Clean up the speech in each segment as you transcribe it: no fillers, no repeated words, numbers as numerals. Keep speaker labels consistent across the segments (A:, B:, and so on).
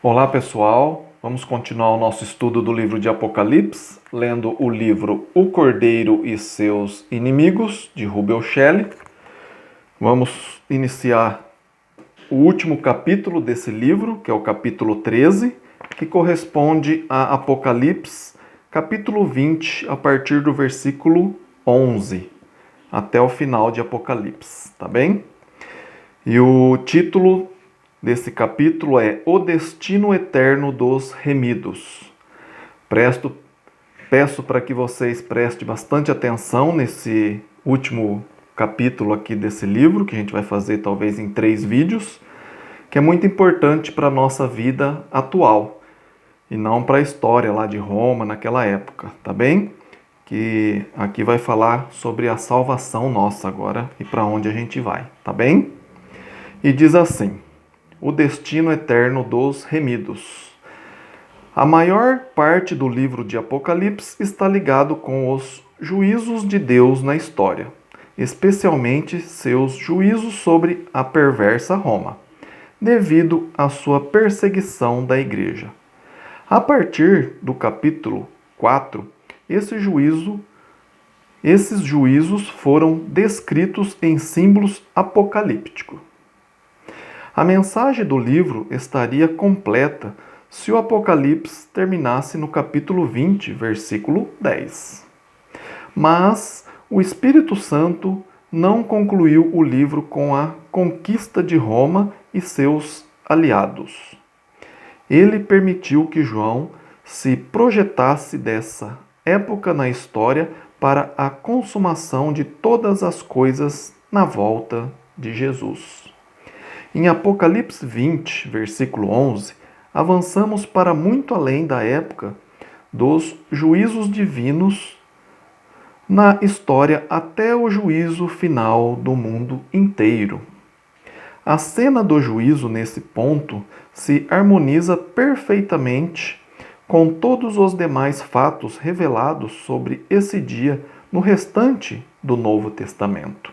A: Olá pessoal, vamos continuar o nosso estudo do livro de Apocalipse, lendo o livro O Cordeiro e Seus Inimigos, de Rubel Shelley. Vamos iniciar o último capítulo desse livro, que é o capítulo 13, que corresponde a Apocalipse, capítulo 20, a partir do versículo 11, até o final de Apocalipse, tá bem? E o título desse capítulo é O Destino Eterno dos Remidos. Peço para que vocês prestem bastante atenção nesse último capítulo aqui desse livro, que a gente vai fazer talvez em 3 vídeos, que é muito importante para a nossa vida atual, e não para a história lá de Roma naquela época, tá bem? Que aqui vai falar sobre a salvação nossa agora e para onde a gente vai, tá bem? E diz assim: o destino eterno dos remidos. A maior parte do livro de Apocalipse está ligado com os juízos de Deus na história, especialmente seus juízos sobre a perversa Roma, devido à sua perseguição da igreja. A partir do capítulo 4, esses juízos foram descritos em símbolos apocalípticos. A mensagem do livro estaria completa se o Apocalipse terminasse no capítulo 20, versículo 10. Mas o Espírito Santo não concluiu o livro com a conquista de Roma e seus aliados. Ele permitiu que João se projetasse dessa época na história para a consumação de todas as coisas na volta de Jesus. Em Apocalipse 20, versículo 11, avançamos para muito além da época dos juízos divinos na história até o juízo final do mundo inteiro. A cena do juízo nesse ponto se harmoniza perfeitamente com todos os demais fatos revelados sobre esse dia no restante do Novo Testamento.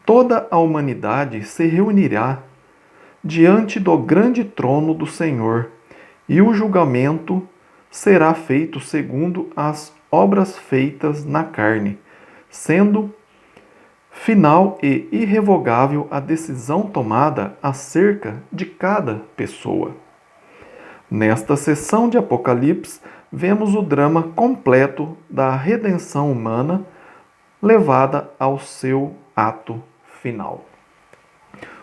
A: Toda a humanidade se reunirá diante do grande trono do Senhor, e o julgamento será feito segundo as obras feitas na carne, sendo final e irrevogável a decisão tomada acerca de cada pessoa. Nesta sessão de Apocalipse, vemos o drama completo da redenção humana levada ao seu ato final.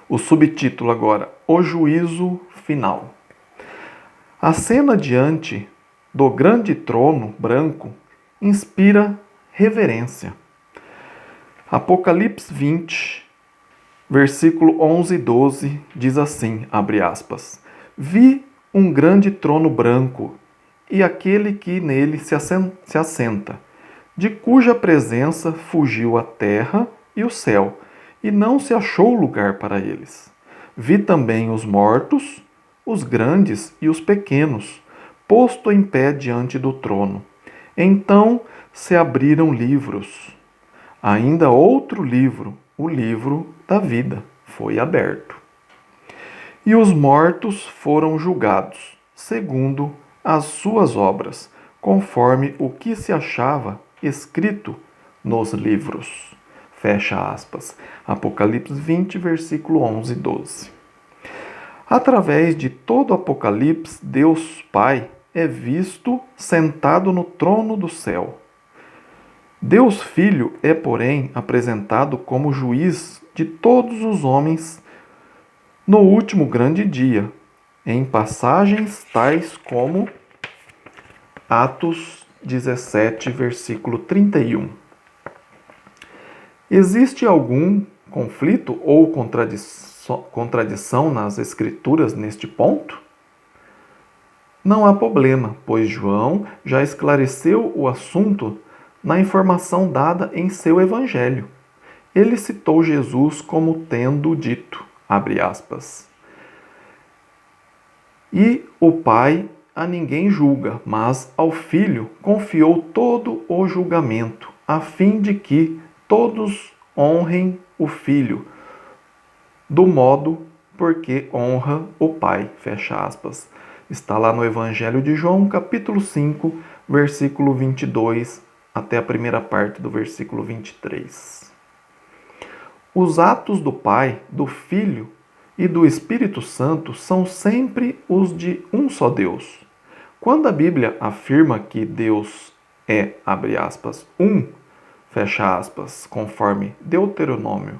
A: O subtítulo agora: O Juízo Final. A cena diante do grande trono branco inspira reverência. Apocalipse 20, versículo 11 e 12 diz assim, abre aspas: Vi um grande trono branco e aquele que nele se assenta, de cuja presença fugiu a terra e o céu, e não se achou lugar para eles. Vi também os mortos, os grandes e os pequenos, posto em pé diante do trono. Então se abriram livros. Ainda outro livro, o livro da vida, foi aberto. E os mortos foram julgados, segundo as suas obras, conforme o que se achava escrito nos livros. Fecha aspas. Apocalipse 20, versículo 11 e 12. Através de todo o Apocalipse, Deus Pai é visto sentado no trono do céu. Deus Filho é, porém, apresentado como juiz de todos os homens no último grande dia, em passagens tais como Atos 17, versículo 31. Existe algum conflito ou contradição nas Escrituras neste ponto? Não há problema, pois João já esclareceu o assunto na informação dada em seu Evangelho. Ele citou Jesus como tendo dito, abre aspas, e o Pai a ninguém julga, mas ao Filho confiou todo o julgamento, a fim de que todos honrem o Filho, do modo porque honra o Pai, fecha aspas. Está lá no Evangelho de João, capítulo 5, versículo 22, até a primeira parte do versículo 23. Os atos do Pai, do Filho e do Espírito Santo são sempre os de um só Deus. Quando a Bíblia afirma que Deus é, abre aspas, um, fecha aspas, conforme Deuteronômio,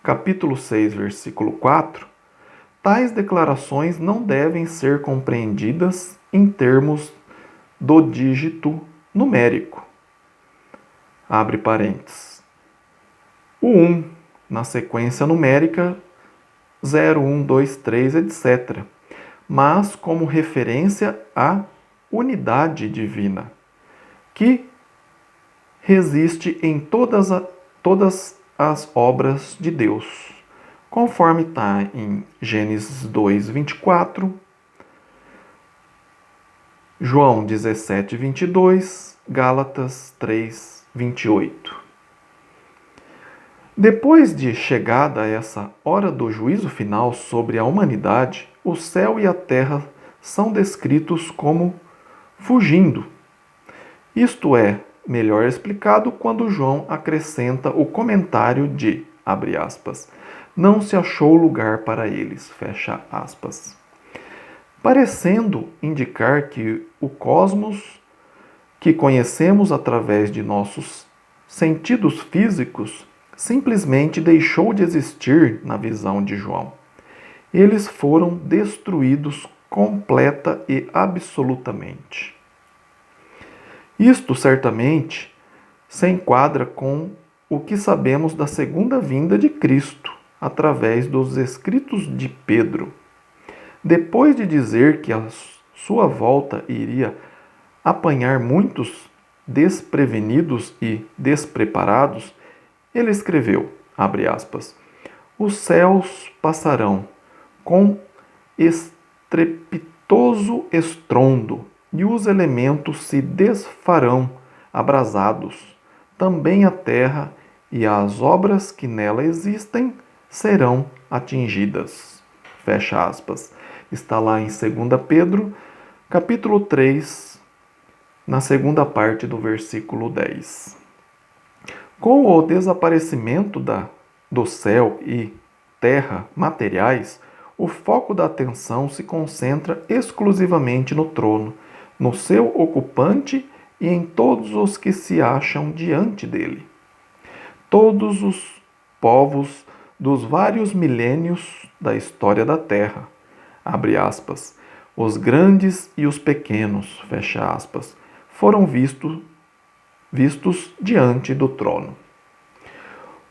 A: capítulo 6, versículo 4, tais declarações não devem ser compreendidas em termos do dígito numérico. Abre parênteses. O 1, na sequência numérica 0, 1, 2, 3, etc., mas como referência à unidade divina, que resiste em todas as obras de Deus, conforme está em Gênesis 2, 24, João 17, 22, Gálatas 3, 28. Depois de chegada a essa hora do juízo final sobre a humanidade, o céu e a terra são descritos como fugindo. Isto é melhor explicado quando João acrescenta o comentário de, abre aspas, não se achou lugar para eles, fecha aspas, parecendo indicar que o cosmos que conhecemos através de nossos sentidos físicos simplesmente deixou de existir na visão de João. Eles foram destruídos completa e absolutamente. Isto certamente se enquadra com o que sabemos da segunda vinda de Cristo através dos escritos de Pedro. Depois de dizer que a sua volta iria apanhar muitos desprevenidos e despreparados, ele escreveu, abre aspas, os céus passarão com estrepitoso estrondo e os elementos se desfarão abrasados. Também a terra e as obras que nela existem serão atingidas. Fecha aspas. Está lá em 2 Pedro, capítulo 3, na segunda parte do versículo 10. Com o desaparecimento do céu e terra materiais, o foco da atenção se concentra exclusivamente no trono, no seu ocupante e em todos os que se acham diante dele. Todos os povos dos vários milênios da história da terra, abre aspas, os grandes e os pequenos, fecha aspas, foram vistos diante do trono.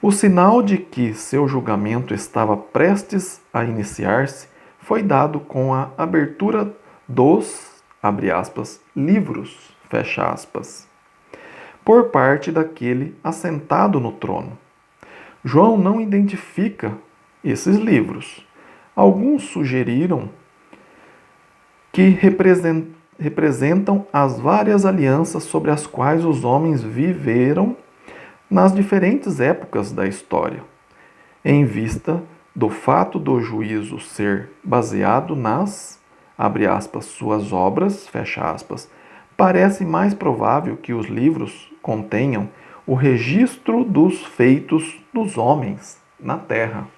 A: O sinal de que seu julgamento estava prestes a iniciar-se foi dado com a abertura dos, abre aspas, livros, fecha aspas, por parte daquele assentado no trono. João não identifica esses livros. Alguns sugeriram que representam as várias alianças sobre as quais os homens viveram nas diferentes épocas da história, em vista do fato do juízo ser baseado nas, abre aspas, suas obras, fecha aspas, parece mais provável que os livros contenham o registro dos feitos dos homens na terra.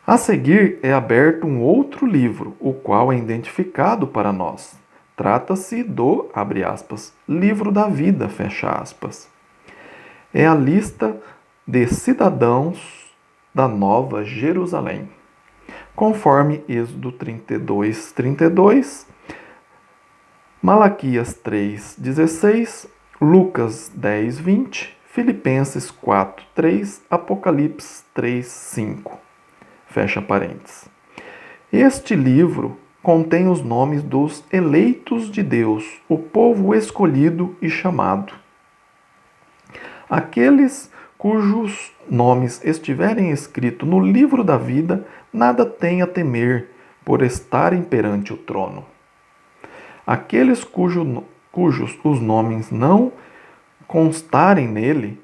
A: A seguir é aberto um outro livro, o qual é identificado para nós. Trata-se do, abre aspas, livro da vida, fecha aspas. É a lista de cidadãos da Nova Jerusalém, conforme Êxodo 32, 32, Malaquias 3, 16, Lucas 10, 20, Filipenses 4, 3, Apocalipse 3, 5. Fecha parênteses. Este livro contém os nomes dos eleitos de Deus, o povo escolhido e chamado. Aqueles cujos nomes estiverem escritos no livro da vida, nada têm a temer por estarem perante o trono. Aqueles cujos os nomes não constarem nele,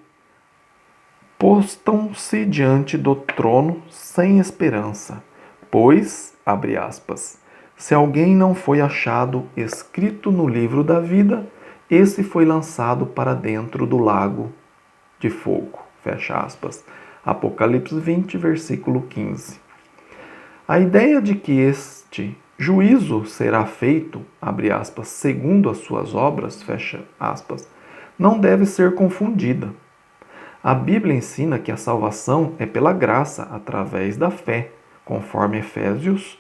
A: postam-se diante do trono sem esperança, pois, abre aspas, Se alguém não foi achado escrito no livro da vida, esse foi lançado para dentro do lago de fogo. Fecha aspas. Apocalipse 20, versículo 15. A ideia de que este juízo será feito, abre aspas, segundo as suas obras, fecha aspas, não deve ser confundida. A Bíblia ensina que a salvação é pela graça, através da fé, conforme Efésios,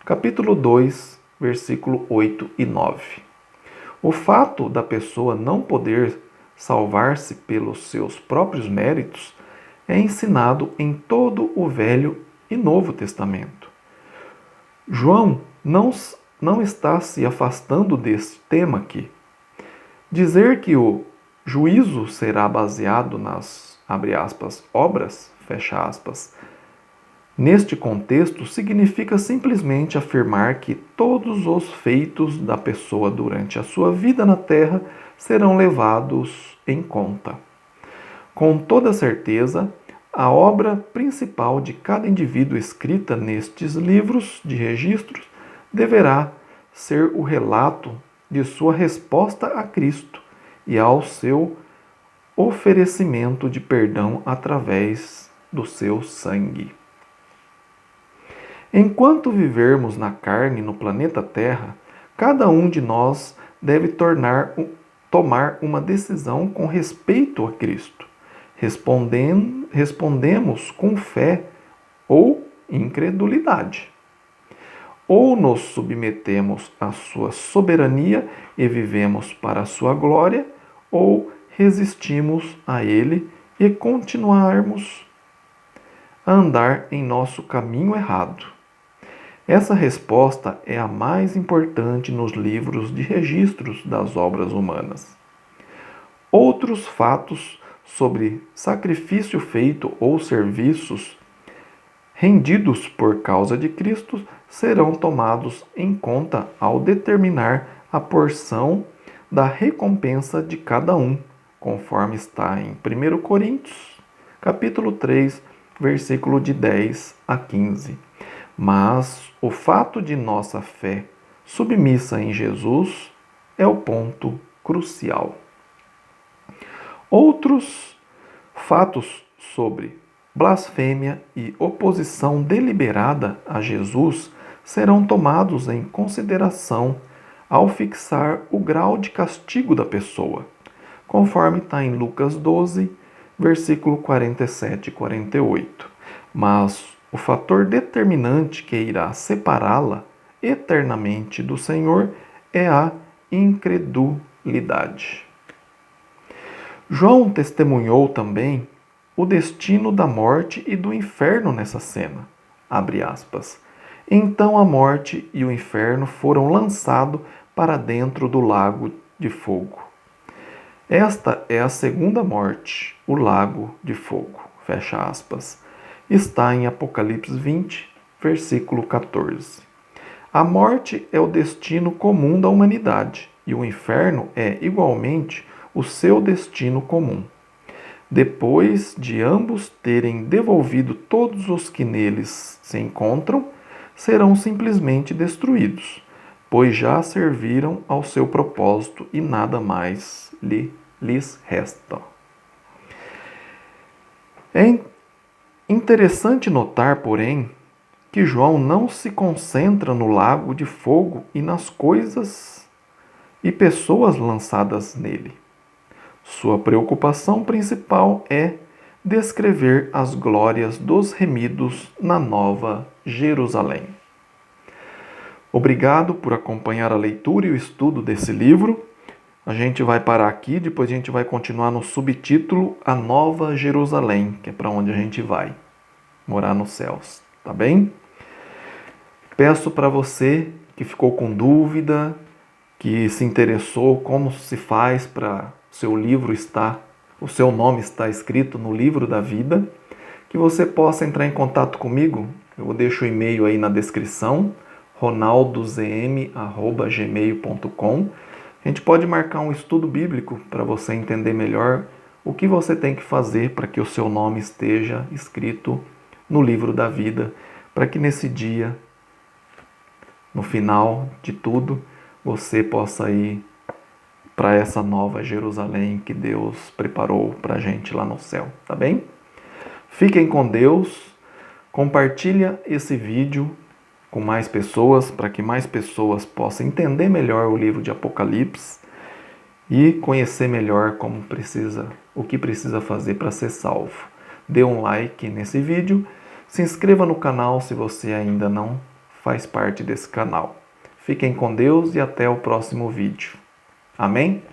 A: capítulo 2, versículo 8 e 9. O fato da pessoa não poder salvar-se pelos seus próprios méritos é ensinado em todo o Velho e Novo Testamento. João não está se afastando deste tema aqui. Dizer que o juízo será baseado nas, abre aspas, obras, fecha aspas, neste contexto significa simplesmente afirmar que todos os feitos da pessoa durante a sua vida na Terra serão levados em conta. Com toda certeza, a obra principal de cada indivíduo escrita nestes livros de registros deverá ser o relato de sua resposta a Cristo e ao seu oferecimento de perdão através do seu sangue. Enquanto vivermos na carne no planeta Terra, cada um de nós deve tomar uma decisão com respeito a Cristo. Respondemos com fé ou incredulidade. Ou nos submetemos à sua soberania e vivemos para a sua glória, ou resistimos a ele e continuarmos a andar em nosso caminho errado. Essa resposta é a mais importante nos livros de registros das obras humanas. Outros fatos sobre sacrifício feito ou serviços rendidos por causa de Cristo serão tomados em conta ao determinar a porção da recompensa de cada um, conforme está em 1 Coríntios, capítulo 3, versículo de 10 a 15. Mas o fato de nossa fé submissa em Jesus é o ponto crucial. Outros fatos sobre blasfêmia e oposição deliberada a Jesus serão tomados em consideração ao fixar o grau de castigo da pessoa, conforme está em Lucas 12, versículo 47 e 48. Mas o fator determinante que irá separá-la eternamente do Senhor é a incredulidade. João testemunhou também o destino da morte e do inferno nessa cena. Abre aspas. Então a morte e o inferno foram lançados para dentro do lago de fogo. Esta é a segunda morte, o lago de fogo. Fecha aspas. Está em Apocalipse 20, versículo 14. A morte é o destino comum da humanidade e o inferno é, igualmente, o seu destino comum. Depois de ambos terem devolvido todos os que neles se encontram, serão simplesmente destruídos, pois já serviram ao seu propósito e nada mais lhes resta. É interessante notar, porém, que João não se concentra no lago de fogo e nas coisas e pessoas lançadas nele. Sua preocupação principal é descrever as glórias dos remidos na Nova Jerusalém. Obrigado por acompanhar a leitura e o estudo desse livro. A gente vai parar aqui, depois a gente vai continuar no subtítulo A Nova Jerusalém, que é para onde a gente vai, morar nos céus, tá bem? Peço para você que ficou com dúvida, que se interessou como se faz para o seu nome está escrito no livro da vida, que você possa entrar em contato comigo. Eu deixo o e-mail aí na descrição, ronaldozm@gmail.com. A gente pode marcar um estudo bíblico para você entender melhor o que você tem que fazer para que o seu nome esteja escrito no livro da vida, para que nesse dia, no no final de tudo, você possa ir para essa nova Jerusalém que Deus preparou para a gente lá no céu, tá bem? Fiquem com Deus, compartilha esse vídeo com mais pessoas, para que mais pessoas possam entender melhor o livro de Apocalipse e conhecer melhor o que precisa fazer para ser salvo. Dê um like nesse vídeo, se inscreva no canal se você ainda não faz parte desse canal. Fiquem com Deus e até o próximo vídeo. Amém?